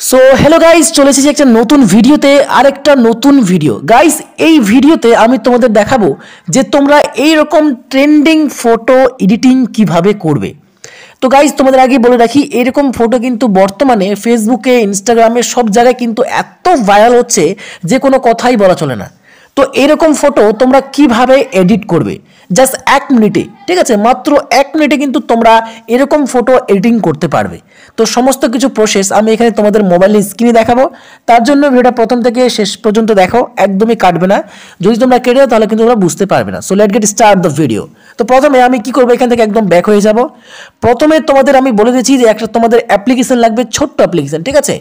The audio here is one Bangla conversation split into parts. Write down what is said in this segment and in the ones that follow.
সো হ্যালো গাইস, চলে এসেছি একটা নতুন ভিডিওতে। আরেকটা নতুন ভিডিও গাইস। এই ভিডিওতে আমি তোমাদের দেখাবো যে তোমরা এইরকম ট্রেন্ডিং ফটো এডিটিং কিভাবে করবে। তো গাইস, তোমাদের আগে বলে রাখি, এরকম ফটো কিন্তু বর্তমানে ফেসবুকে, ইনস্টাগ্রামে সব জায়গায় কিন্তু এত ভাইরাল হচ্ছে যে কোনো কথাই বলা চলে না। তো এরকম ফটো তোমরা কিভাবে এডিট করবে জাস্ট 1 মিনিটে, ঠিক আছে, মাত্র 1 মিনিটে কিন্তু তোমরা এরকম ফটো এডিটিং করতে পারবে। তো সমস্ত কিছু প্রসেস আমি এখানে তোমাদের মোবাইলের স্ক্রিনে দেখাবো। তার জন্য ভিডিওটা প্রথম থেকে শেষ পর্যন্ত দেখো, একদমই কাটবে না। যদি তোমরা কেটে দাও তাহলে কিন্তু তোমরা বুঝতে পারবে না। So late get start the video. তো প্রথমে আমি কি করবো, এখান থেকে একদম ব্যাক হয়ে যাব। প্রথমে তোমাদের আমি বলে দিচ্ছি যে একটা তোমাদের অ্যাপ্লিকেশন লাগবে, ছোট্ট অ্যাপ্লিকেশন, ঠিক আছে।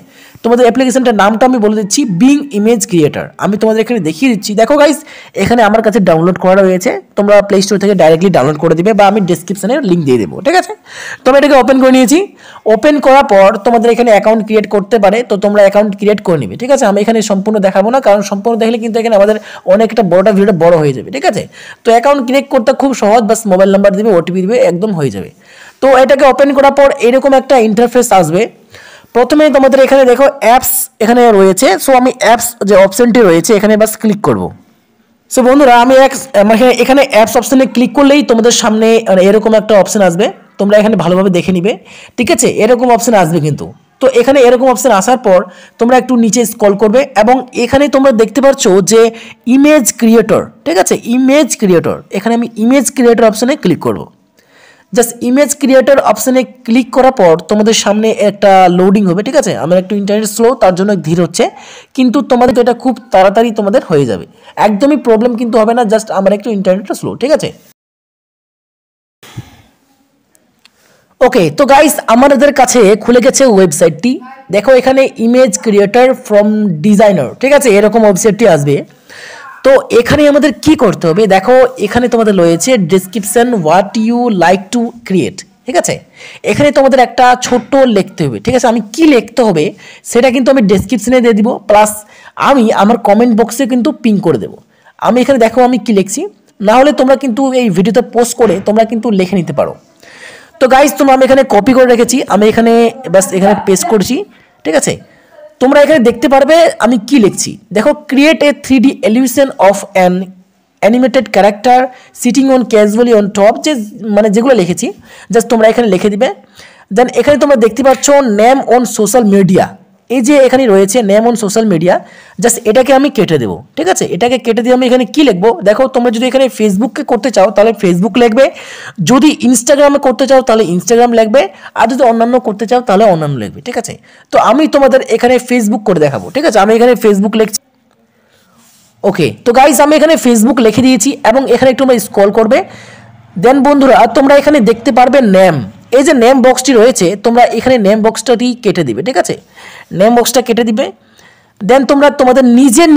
তোমাদের অ্যাপ্লিকেশনটার নামটা আমি বলে দিচ্ছি, বিং ইমেজ ক্রিয়েটর। আমি তোমাদের এখানে দেখিয়ে দিচ্ছি। দেখো গাইস, এখানে আমার কাছে ডাউনলোড করা রয়েছে। তোমরা প্লে স্টোর থেকে ডাইরেক্টলি ডাউনলোড করে দিবে বা আমি ডেসক্রিপশনে লিঙ্ক দিয়ে দেবো, ঠিক আছে। তোমরা এটাকে ওপেন করে নিয়েছি। ওপেন করার পর তোমাদের এখানে অ্যাকাউন্ট ক্রিয়েট করতে পারে, তো তোমরা অ্যাকাউন্ট ক্রিয়েট করে নিবে, ঠিক আছে। আমি এখানে সম্পূর্ণ দেখাবো না, কারণ সম্পূর্ণ দেখলে কিন্তু এখানে আমাদের অনেকটা ভিডিওটা বড় হয়ে যাবে, ঠিক আছে। তো অ্যাকাউন্ট ক্রিয়েট করতে খুব সহজ, বাস মোবাইল নাম্বার দিবে, ওটিপি দিবে, একদম হয়ে যাবে। তো এটাকে ওপেন করার পর এরকম একটা ইন্টারফেস আসবে। প্রথমে তোমাদের এখানে দেখো অ্যাপস এখানে রয়েছে। সো আমি অ্যাপস যে অপশনটি রয়েছে এখানে বাস ক্লিক করব। সো বন্ধুরা, আমি এখানে অ্যাপস অপশনে ক্লিক করলেই তোমাদের সামনে এরকম একটা অপশন আসবে। তোমরা এখানে ভালোভাবে দেখে নিবে, ঠিক আছে। এরকম অপশন আসবে কিন্তু। তো এখানে এরকম অপশন আসার পর তোমরা একটু নিচে স্ক্রল করবে এবং এখানে তোমরা দেখতে পাচ্ছ যে ইমেজ ক্রিয়েটর, ঠিক আছে, ইমেজ ক্রিয়েটর। এখানে আমি ইমেজ ক্রিয়েটর অপশনে ক্লিক করব। জাস্ট ইমেজ ক্রিয়েটর অপশনে ক্লিক করার পর তোমাদের সামনে একটা লোডিং হবে, ঠিক আছে। আমার একটু ইন্টারনেট স্লো, তার জন্য ধীর হচ্ছে, কিন্তু তোমাদের এটা খুব তাড়াতাড়ি তোমাদের হয়ে যাবে, একদমই প্রবলেম কিন্তু হবে না। জাস্ট আমার একটু ইন্টারনেটটা স্লো, ঠিক আছে। ওকে, তো গাইস, আমাদের কাছে খুলে গেছে ওয়েবসাইটটি। দেখো এখানে ইমেজ ক্রিয়েটর ফ্রম ডিজাইনার, ঠিক আছে, এরকম ওয়েবসাইটটি আসবে। তো এখানে আমাদের কি করতে হবে, দেখো এখানে তোমাদের রয়েছে description, what you like to create, ঠিক আছে। এখানে তোমাদের একটা ছোট্ট লিখতে হবে, ঠিক আছে। আমি কি লিখতে হবে সেটা কিন্তু আমি ডেসক্রিপশনে দিয়ে দিব, প্লাস আমি আমার কমেন্ট বক্সে কিন্তু পিন করে দেবো। আমি এখানে দেখো আমি কি লিখছি, না হলে তোমরা কিন্তু এই ভিডিওতে পোস্ট করে তোমরা কিন্তু লিখে নিতে পারো। তো গাইস, তোমরা আমি এখানে কপি করে রেখেছি, আমি এখানে বাস এখানে পেস্ট করছি, ঠিক আছে। তোমরা এখানে দেখতে পারবে আমি কি লিখছি। দেখো, create a 3D elevation of an animated character sitting on casually on top, যে মানে যেগুলো লিখেছি জাস্ট তোমরা এখানে লিখে দিবে। দেন এখানে তোমরা দেখতে পাচ্ছ নেম অন সোশ্যাল মিডিয়া, এই যে এখানে রয়েছে name on social media, just এটাকে আমি কেটে দেবো, ঠিক আছে। এটাকে কেটে দিয়ে আমি এখানে কি লিখবো, দেখো তোমরা যদি এখানে ফেসবুককে করতে চাও তাহলে ফেসবুক লিখবে, যদি ইনস্টাগ্রামে করতে চাও তাহলে ইনস্টাগ্রাম লিখবে, আর যদি অন্যান্য করতে চাও তাহলে অন্যান্য লিখবে, ঠিক আছে। তো আমি তোমাদের এখানে ফেসবুক করে দেখাবো, ঠিক আছে। আমি এখানে ফেসবুক লিখছি। ওকে, তো গাইস, আমি এখানে ফেসবুক লিখে দিয়েছি এবং এখানে একটু তোমরা স্ক্রল করবে। দেন বন্ধুরা, তোমরা এখানে দেখতে পারবে নেম, এই যে নেম বক্সটি রয়েছে, তোমরা এখানে নেম বক্সটাটি কেটে দিবে, ঠিক আছে। নেম বক্সটা কেটে দিবে। দেন তোমরা তোমাদের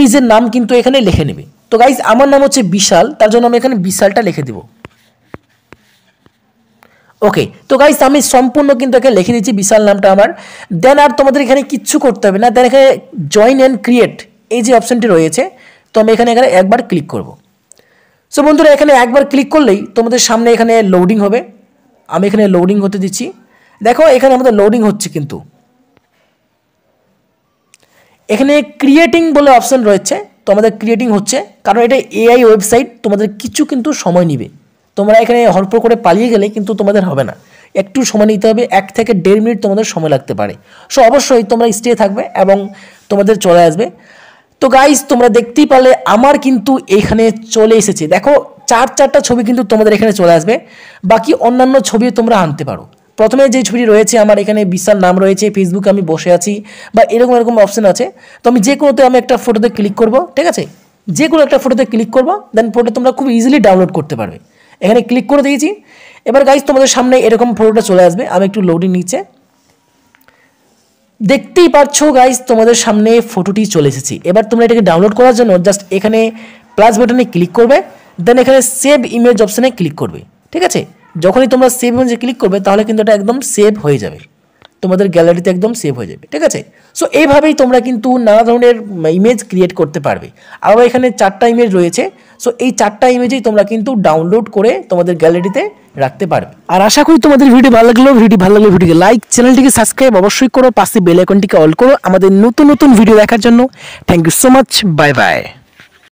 নিজের নাম কিন্তু এখানে লিখে নেবে। তো গাইস, আমার নাম হচ্ছে বিশাল, তার জন্য আমি এখানে বিশালটা লিখে দিব। ওকে, তো গাইস, আমি সম্পূর্ণ কিন্তু এখানে লিখে দিচ্ছি বিশাল নামটা আমার। দেন আর তোমাদের এখানে কিচ্ছু করতে হবে না। দেন এখানে জয়েন অ্যান্ড ক্রিয়েট এই যে অপশনটি রয়েছে, তো আমি এখানে একবার ক্লিক করব। সো বন্ধুরা, এখানে একবার ক্লিক করলেই তোমাদের সামনে এখানে লোডিং হবে। আমি এখানে লোডিং হতে দিচ্ছি। দেখো এখানে আমাদের লোডিং হচ্ছে, কিন্তু এখানে ক্রিয়েটিং বলে অপশন রয়েছে, তো আমাদের ক্রিয়েটিং হচ্ছে, কারণ এটা এআই ওয়েবসাইট, তোমাদের কিছু কিন্তু সময় নিবে। তোমরা এখানে হরপর করে পালিয়ে গেলে কিন্তু তোমাদের হবে না, একটু সময় নিতে হবে, 1 থেকে 1.5 মিনিট তোমাদের সময় লাগতে পারে। সো অবশ্যই তোমরা স্টে থাকবে এবং তোমাদের চলে আসবে। তো গাইস, তোমরা দেখতেই পারলে আমার কিন্তু এখানে চলে এসেছে। দেখো 4টা ছবি কিন্তু তোমাদের এখানে চলে আসবে, বাকি অন্যান্য ছবি তোমরা আনতে পারো। প্রথমে যে ছবিটি রয়েছে আমার এখানে বিশাল নাম রয়েছে, ফেসবুকে আমি বসে আছি, বা এরকম অপশন আছে। তো আমি যে কোনোতে আমি একটা ফটোতে ক্লিক করব, ঠিক আছে, যে কোনো একটা ফটোতে ক্লিক করব। দেন ফটো তোমরা খুব ইজিলি ডাউনলোড করতে পারবে। এখানে ক্লিক করে দিয়েছি। এবার গাইস, তোমাদের সামনে এরকম ফটোটা চলে আসবে। আমি একটু লোডিং নিচ্ছে, দেখতেই পাচ্ছ গাইস, তোমাদের সামনে ফটোটি চলে এসেছে। এবার তোমরা এটাকে ডাউনলোড করার জন্য জাস্ট এখানে প্লাস বাটনে ক্লিক করবে। দেন এখানে সেভ ইমেজ অপশনে ক্লিক করবে, ঠিক আছে। যখনই তোমরা সেভ ইমেজে ক্লিক করবে তাহলে কিন্তু এটা একদম সেভ হয়ে যাবে, তোমাদের গ্যালারিতে একদম সেভ হয়ে যাবে, ঠিক আছে। সো এইভাবেই তোমরা কিন্তু নানা ধরনের ইমেজ ক্রিয়েট করতে পারবে। আবার এখানে 4টা ইমেজ রয়েছে, সো এই 4টা ইমেজেই তোমরা কিন্তু ডাউনলোড করে তোমাদের গ্যালারিতে রাখতে পারবে। আর আশা করি তোমাদের ভিডিও ভালো লাগলো। ভিডিওকে লাইক, চ্যানেলটিকে সাবস্ক্রাইব অবশ্যই করো, পাশে বেল আইকনটিকে অল করো আমাদের নতুন নতুন ভিডিও দেখার জন্য। Thank you so much, bye by.